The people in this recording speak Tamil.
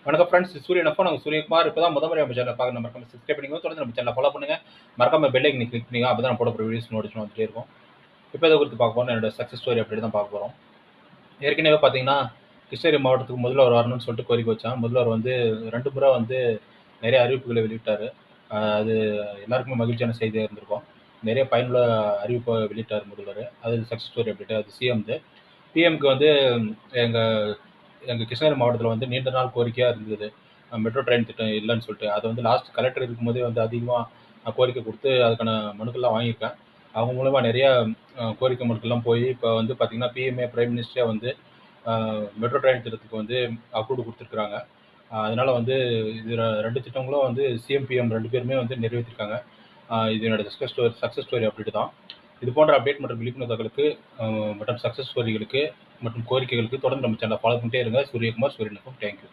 வணக்கம் ஃப்ரெண்ட்ஸ், சூரியன் அப்போ நாங்கள் சூரியகுமார். இப்போ தான் முறை நம்ம சேனல் பார்க்க மறக்காம சப்ஸ்கிரைப் பண்ணிக்கோ, தொடர்ந்து நம்ம சேனல் ஃபாலோ பண்ணுங்க. மறக்காம பெல் ஐக்கனை கிளிக் பண்ணிங்க, அப்போ தான் போட போகிற வீடியோஸ் நோட்டிஃபிகேஷன் வந்துட்டே இருக்கும். இப்போ இதை குறித்து பார்க்க போகிறோம், என்னோட சக்ஸஸ் ஸ்டோரி அப்படி தான் பார்க்க போகிறோம். ஏற்கனவே பார்த்தீங்கன்னா கிருஷ்ணகிரி மாவட்டத்துக்கு முதல்வர் வரணும்னு சொல்லிட்டு கோரிக்கை வச்சான். முதல்வர் வந்து 2 முறை வந்து நிறைய அறிவிப்புகளை வெளியிட்டார். அது எல்லாருக்குமே மகிழ்ச்சியான செய்தியாக இருந்திருக்கும். நிறைய பயனுள்ள அறிவிப்பை வெளியிட்டார் முதல்வர். அது சக்ஸஸ் ஸ்டோரி அப்டேட். அது சிஎம். பிஎம்க்கு வந்து எங்கள் எங்கள் கிருஷ்ணகிரி மாவட்டத்தில் வந்து நீண்ட நாள் கோரிக்கையாக இருந்தது, மெட்ரோ ட்ரெயின் திட்டம் இல்லைன்னு சொல்லிட்டு. அது வந்து லாஸ்ட் கலெக்டர் இருக்கும்போதே வந்து அதிகமாக கோரிக்கை கொடுத்து அதுக்கான மனுக்கள்லாம் வாங்கியிருக்கேன். அவங்க மூலமாக நிறைய கோரிக்கை மனுக்கள்லாம் போய் இப்போ வந்து பார்த்திங்கன்னா பிஎம்ஏ பிரைம் மினிஸ்டரே வந்து மெட்ரோ ட்ரெயின் திட்டத்துக்கு வந்து அப்ரூவ் கொடுத்துருக்குறாங்க. அதனால் வந்து இது 2 திட்டங்களும் வந்து சிஎம் பிஎம் 2 பேருமே வந்து நிறைவேற்றிருக்காங்க. இது என்னோட சக்ஸஸ் ஸ்டோரி அப்டேட் தான். இது போன்ற அப்டேட் மற்றும் விழிப்புணர்வு தகவலுக்கு மற்றும் சக்ஸஸ் ஸ்டோரிகளுக்கு மற்றும் கோரிக்கைகளுக்கு தொடர்ந்து நம்ம சேனலை ஃபாலோ பண்ணிட்டே இருங்க. சூரியகுமார், சூரியன் எஃப்எம். தேங்க்யூ.